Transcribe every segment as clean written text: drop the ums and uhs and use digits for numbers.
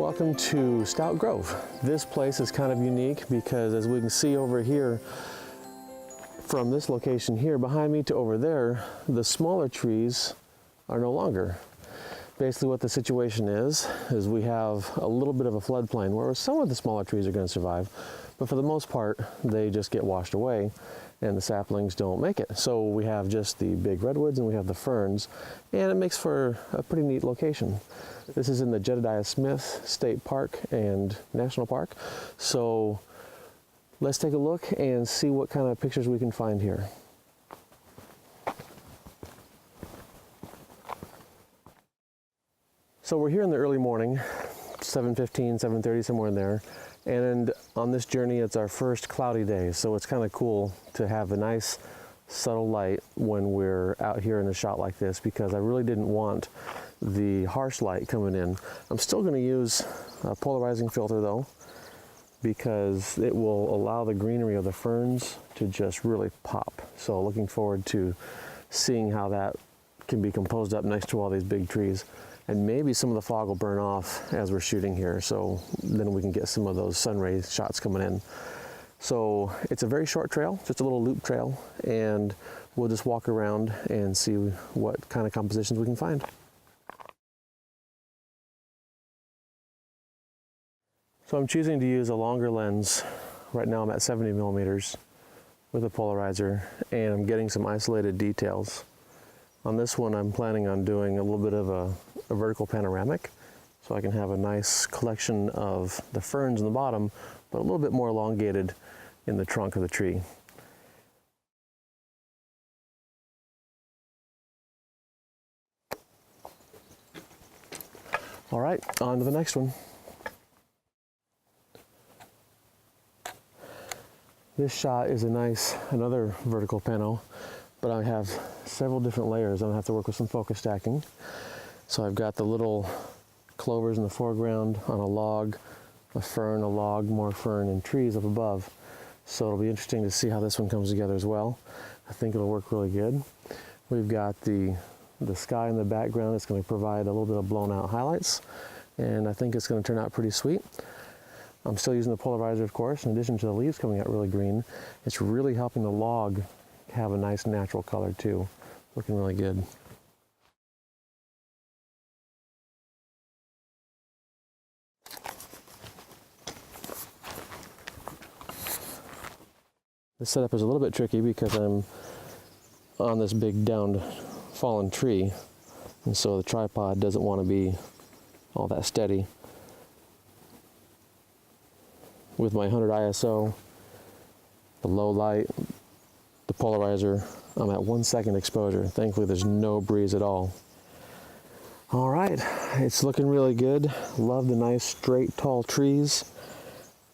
Welcome to Stout Grove. This place is kind of unique because, as we can see over here, from this location here behind me to over there, the smaller trees are no longer. Basically what the situation is we have a little bit of a floodplain where some of the smaller trees are going to survive, but for the most part they just get washed away and the saplings don't make it. So we have just the big redwoods and we have the ferns, and it makes for a pretty neat location. This is in the Jedediah Smith State Park and National Park. So let's take a look and see what kind of pictures we can find here. So we're here in the early morning, 7:15, 7:30, somewhere in there. And on this journey, it's our first cloudy day. So it's kind of cool to have a nice subtle light when we're out here in a shot like this, because I really didn't want the harsh light coming in. I'm still going to use a polarizing filter though, because it will allow the greenery of the ferns to just really pop. So looking forward to seeing how that can be composed up next to all these big trees. And maybe some of the fog will burn off as we're shooting here, so then we can get some of those sun ray shots coming in. So it's a very short trail, just a little loop trail, and we'll just walk around and see what kind of compositions we can find. So I'm choosing to use a longer lens. Right now I'm at 70 millimeters with a polarizer, and I'm getting some isolated details. On this one I'm planning on doing a little bit of a vertical panoramic, so I can have a nice collection of the ferns in the bottom, but a little bit more elongated in the trunk of the tree. All right, on to the next one. This shot is another vertical pano, but I have several different layers. I'm gonna have to work with some focus stacking. So I've got the little clovers in the foreground on a log, a fern, a log, more fern, and trees up above. So it'll be interesting to see how this one comes together as well. I think it'll work really good. We've got the sky in the background. It's going to provide a little bit of blown out highlights, and I think it's going to turn out pretty sweet. I'm still using the polarizer, of course. In addition to the leaves coming out really green, it's really helping the log have a nice natural color too. Looking really good. This setup is a little bit tricky because I'm on this big downed fallen tree, and so the tripod doesn't want to be all that steady. With my 100 ISO, the low light, the polarizer, I'm at 1 second exposure. Thankfully there's no breeze at all. All right, it's looking really good. Love the nice straight tall trees.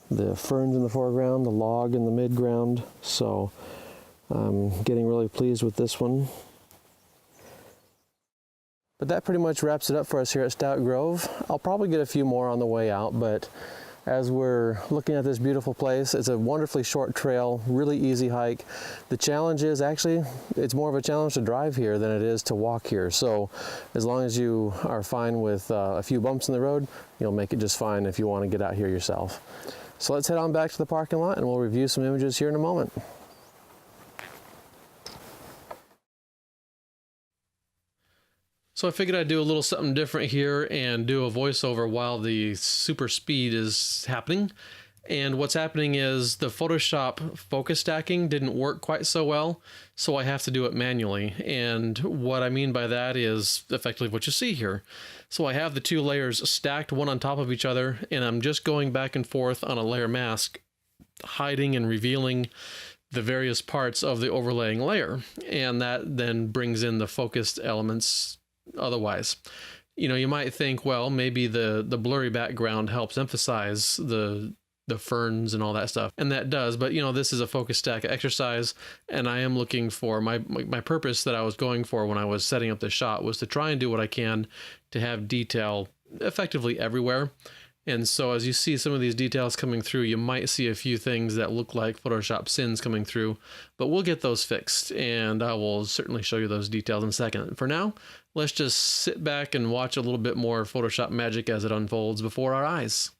The ferns in the foreground, the log in the midground, so I'm getting really pleased with this one. But that pretty much wraps it up for us here at Stout Grove. I'll probably get a few more on the way out, but as we're looking at this beautiful place, it's a wonderfully short trail, really easy hike. The challenge is actually, it's more of a challenge to drive here than it is to walk here. So as long as you are fine with a few bumps in the road, you'll make it just fine if you want to get out here yourself. So let's head on back to the parking lot and we'll review some images here in a moment. So I figured I'd do a little something different here and do a voiceover while the super speed is happening. And what's happening is the Photoshop focus stacking didn't work quite so well, so I have to do it manually. And what I mean by that is effectively what you see here. So I have the two layers stacked one on top of each other, and I'm just going back and forth on a layer mask, hiding and revealing the various parts of the overlaying layer. And that then brings in the focused elements otherwise. You know, you might think, well, maybe the blurry background helps emphasize the ferns and all that stuff, and that does, but you know, this is a focus stack exercise, and I am looking for my purpose that I was going for when I was setting up the shot was to try and do what I can to have detail effectively everywhere. And so as you see some of these details coming through, you might see a few things that look like Photoshop sins coming through, but we'll get those fixed, and I will certainly show you those details in a second. For now, let's just sit back and watch a little bit more Photoshop magic as it unfolds before our eyes.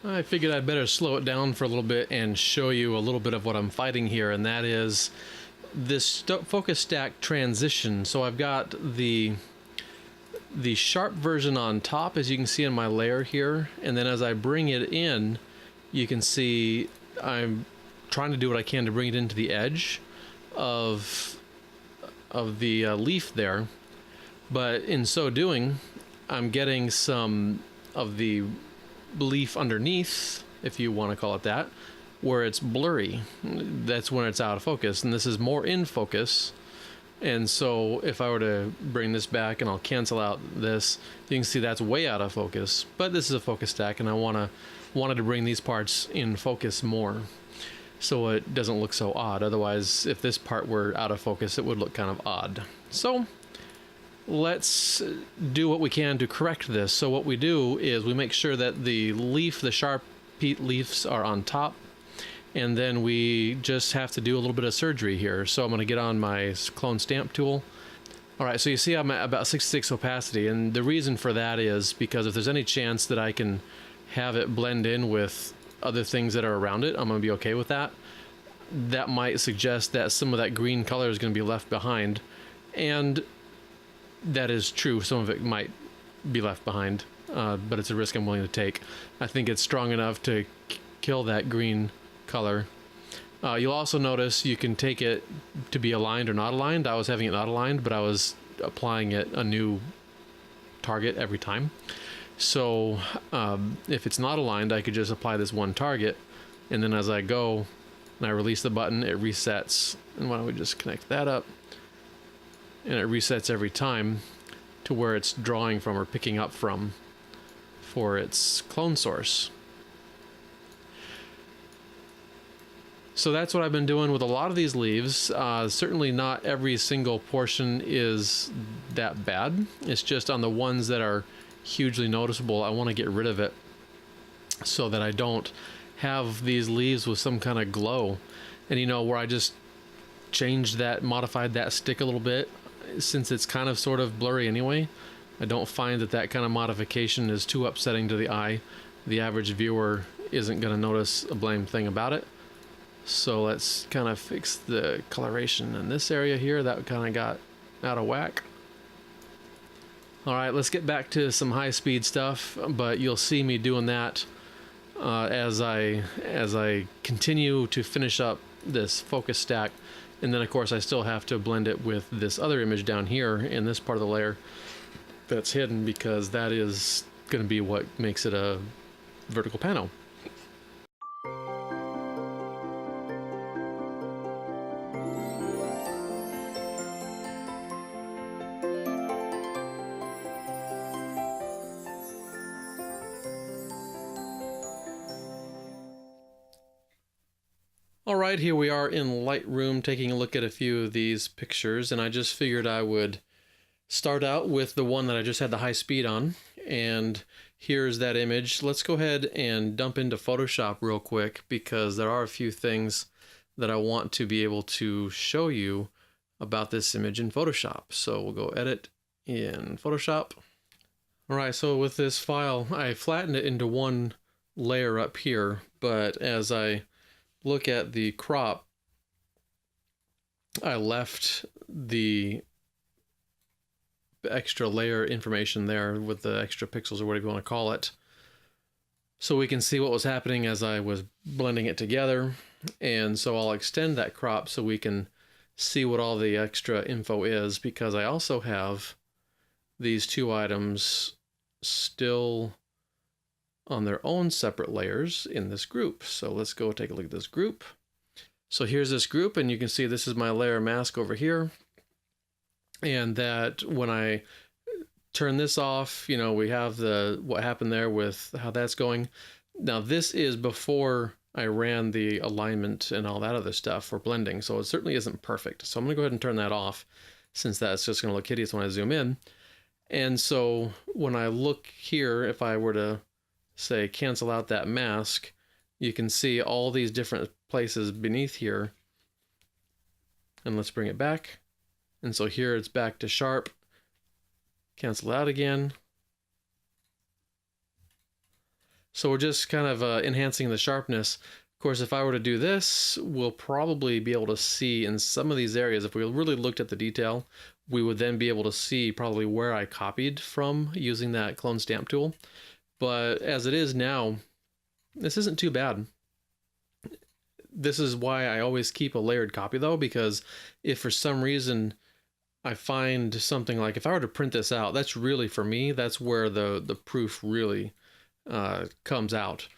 I figured I'd better slow it down for a little bit and show you a little bit of what I'm fighting here, and that is this focus stack transition. So I've got the sharp version on top, as you can see in my layer here, and then as I bring it in, you can see I'm trying to do what I can to bring it into the edge of the leaf there, but in so doing, I'm getting some of the leaf underneath, if you want to call it that, where it's blurry. That's when it's out of focus, and this is more in focus. And so if I were to bring this back and I'll cancel out this, you can see that's way out of focus, but this is a focus stack, and I wanted to bring these parts in focus more so it doesn't look so odd. Otherwise, if this part were out of focus, it would look kind of odd. So let's do what we can to correct this. So what we do is we make sure that the sharp leaves are on top, and then we just have to do a little bit of surgery here. So I'm going to get on my clone stamp tool. All right, so you see I'm at about 66 opacity, and the reason for that is because if there's any chance that I can have it blend in with other things that are around it, I'm going to be okay with that. That might suggest that some of that green color is going to be left behind, and that is true. Some of it might be left behind, but it's a risk I'm willing to take. I think it's strong enough to kill that green color. You'll also notice you can take it to be aligned or not aligned. I was having it not aligned, but I was applying it a new target every time. So if it's not aligned, I could just apply this one target, and then as I go and I release the button, it resets. And why don't we just connect that up? And it resets every time to where it's drawing from or picking up from for its clone source. So that's what I've been doing with a lot of these leaves. Certainly not every single portion is that bad. It's just on the ones that are hugely noticeable, I want to get rid of it so that I don't have these leaves with some kind of glow. And where I just changed that, modified that stick a little bit, since it's kind of sort of blurry anyway, I don't find that kind of modification is too upsetting to the eye. The average viewer isn't going to notice a blame thing about it. So let's kind of fix the coloration in this area here that kind of got out of whack. All right, let's get back to some high-speed stuff, but you'll see me doing that as I continue to finish up this focus stack. And then of course I still have to blend it with this other image down here in this part of the layer that's hidden, because that is going to be what makes it a vertical panel. Alright, here we are in Lightroom taking a look at a few of these pictures, and I just figured I would start out with the one that I just had the high speed on, and here's that image. Let's go ahead and dump into Photoshop real quick, because there are a few things that I want to be able to show you about this image in Photoshop. So we'll go Edit in Photoshop. Alright, so with this file, I flattened it into one layer up here, but as I look at the crop, I left the extra layer information there with the extra pixels or whatever you want to call it, so we can see what was happening as I was blending it together. And so I'll extend that crop so we can see what all the extra info is, because I also have these two items still on their own separate layers in this group. So let's go take a look at this group. So here's this group, and you can see this is my layer mask over here. And that when I turn this off, you know, we have what happened there with how that's going. Now this is before I ran the alignment and all that other stuff for blending, so it certainly isn't perfect. So I'm gonna go ahead and turn that off, since that's just gonna look hideous when I zoom in. And so when I look here, if I were to say cancel out that mask, you can see all these different places beneath here. And let's bring it back. And so here it's back to sharp. Cancel out again. So we're just kind of enhancing the sharpness. Of course, if I were to do this, we'll probably be able to see in some of these areas, if we really looked at the detail, we would then be able to see probably where I copied from using that clone stamp tool. But as it is now, this isn't too bad. This is why I always keep a layered copy though, because if for some reason I find something like, if I were to print this out, that's really, for me, that's where the proof really comes out.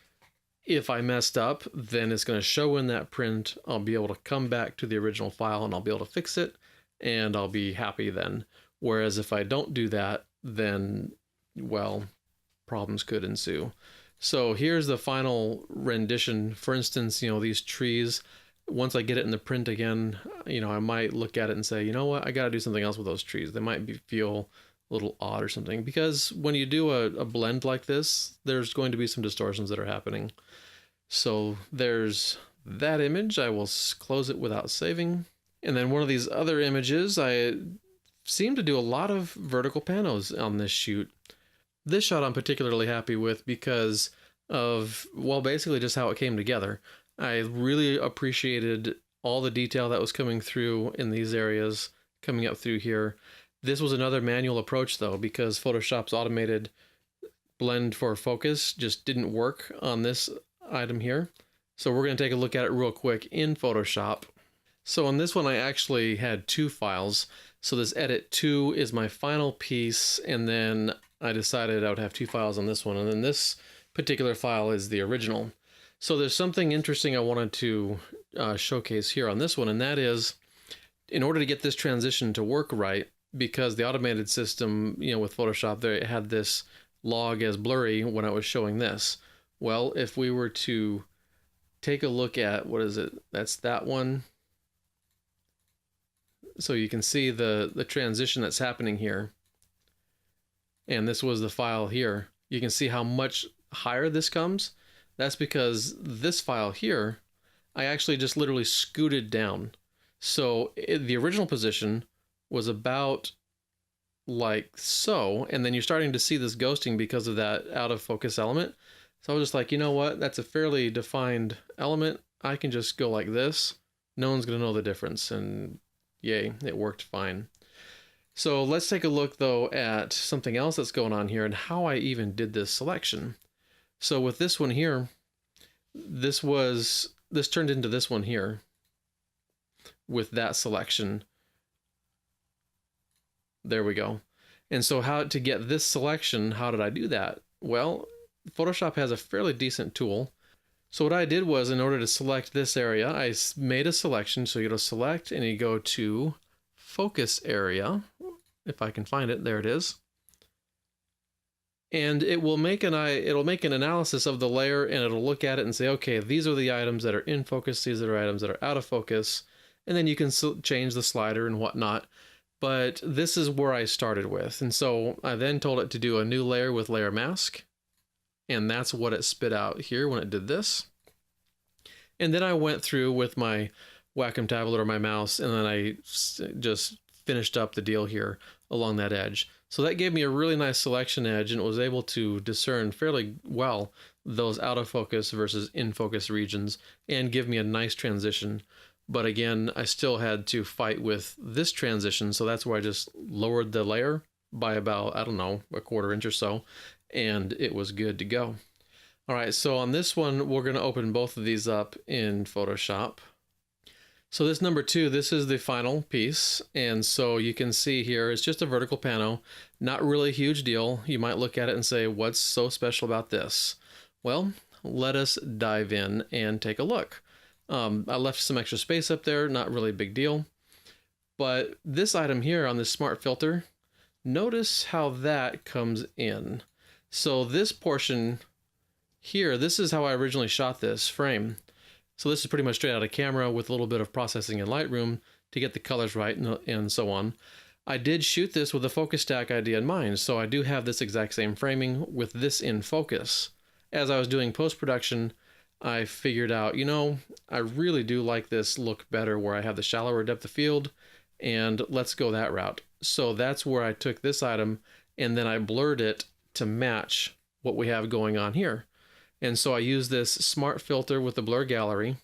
If I messed up, then it's going to show in that print. I'll be able to come back to the original file and I'll be able to fix it, and I'll be happy then. Whereas if I don't do that, then, well, problems could ensue. So here's the final rendition. For instance, you know, these trees, once I get it in the print again, you know, I might look at it and say, you know what, I got to do something else with those trees. They might feel a little odd or something, because when you do a blend like this, there's going to be some distortions that are happening. So there's that image. I will close it without saving. And then one of these other images, I seem to do a lot of vertical panos on this shoot. This shot I'm particularly happy with because of, well, basically just how it came together. I really appreciated all the detail that was coming through in these areas, coming up through here. This was another manual approach though, because Photoshop's automated blend for focus just didn't work on this item here. So we're going to take a look at it real quick in Photoshop. So on this one, I actually had two files. So this edit 2 is my final piece, and then I decided I would have two files on this one, and then this particular file is the original. So there's something interesting I wanted to showcase here on this one, and that is, in order to get this transition to work right, because the automated system, you know, with Photoshop, there it had this log as blurry when I was showing this. Well, if we were to take a look at, what is it? That's that one. So you can see the transition that's happening here. And this was the file here. You can see how much higher this comes. That's because this file here, I actually just literally scooted down. So the original position was about like so, and then you're starting to see this ghosting because of that out of focus element. So I was just like, you know what? That's a fairly defined element. I can just go like this. No one's going to know the difference. And yay, it worked fine. So let's take a look though at something else that's going on here and how I even did this selection. So with this one here, this turned into this one here with that selection. There we go. And so how to get this selection, how did I do that? Well, Photoshop has a fairly decent tool. So what I did was, in order to select this area, I made a selection. So you go to select and you go to focus area. If I can find it, there it is. And it will make it'll make an analysis of the layer, and it'll look at it and say, okay, these are the items that are in focus, these are items that are out of focus, and then you can change the slider and whatnot. But this is where I started with. And so I then told it to do a new layer with layer mask. And that's what it spit out here when it did this. And then I went through with my Wacom tablet or my mouse, and then I just finished up the deal here along that edge. So that gave me a really nice selection edge, and it was able to discern fairly well those out of focus versus in focus regions and give me a nice transition. But again, I still had to fight with this transition, so that's where I just lowered the layer by about, I don't know, a quarter inch or so, and it was good to go. All right, so on this one, we're going to open both of these up in Photoshop. So this number 2, this is the final piece, and so you can see here, it's just a vertical pano, not really a huge deal. You might look at it and say, what's so special about this? Well, let us dive in and take a look. I left some extra space up there, not really a big deal. But this item here on this smart filter, notice how that comes in. So this portion here, this is how I originally shot this frame. So this is pretty much straight out of camera with a little bit of processing in Lightroom to get the colors right and so on. I did shoot this with a focus stack idea in mind, so I do have this exact same framing with this in focus. As I was doing post-production, I figured out, you know, I really do like this look better where I have the shallower depth of field, and let's go that route. So that's where I took this item and then I blurred it to match what we have going on here. And so I use this smart filter with the blur gallery.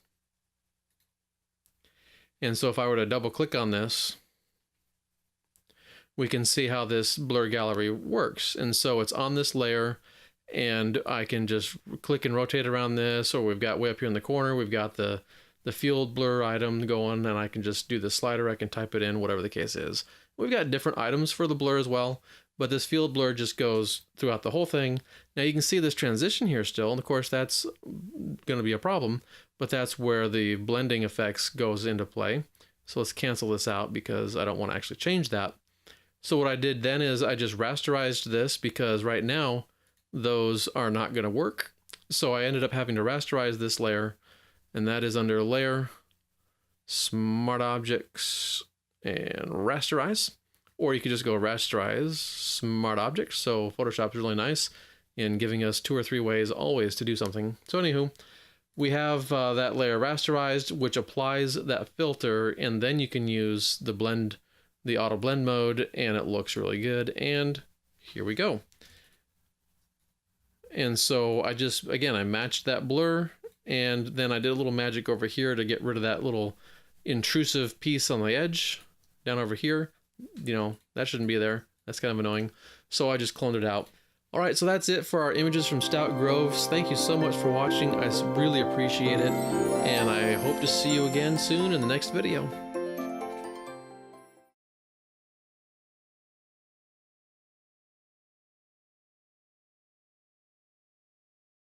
And so if I were to double click on this, we can see how this blur gallery works. And so it's on this layer, and I can just click and rotate around this, or we've got way up here in the corner, we've got the field blur item going, and I can just do the slider, I can type it in, whatever the case is. We've got different items for the blur as well, but this field blur just goes throughout the whole thing. Now you can see this transition here still, and of course that's going to be a problem, but that's where the blending effects goes into play. So let's cancel this out because I don't want to actually change that. So what I did then is I just rasterized this because right now those are not going to work. So I ended up having to rasterize this layer, and that is under Layer, Smart Objects, and Rasterize. Or you could just go Rasterize, Smart Objects. So Photoshop is really nice in giving us 2 or 3 ways always to do something. So anywho, we have that layer rasterized, which applies that filter, and then you can use the blend, the auto blend mode, and it looks really good. And here we go. And so I just, again, I matched that blur, and then I did a little magic over here to get rid of that little intrusive piece on the edge down over here. You know, that shouldn't be there. That's kind of annoying. So I just cloned it out. All right, so that's it for our images from Stout Groves. Thank you so much for watching. I really appreciate it, and I hope to see you again soon in the next video.